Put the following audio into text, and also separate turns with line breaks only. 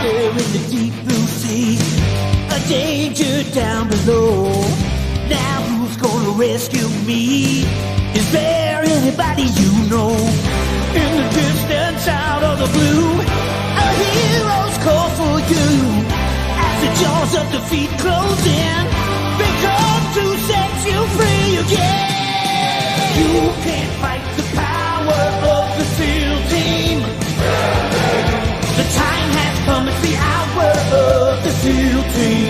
water in the deep blue sea, a danger down below. Now who's gonna rescue me? Is there anybody you know? In the distance out of the blue, a hero's call for you. As the jaws of defeat close in, they come to set you free again. You can't fight the power of the SEAL team. The time has come, it's the hour of the SEAL team.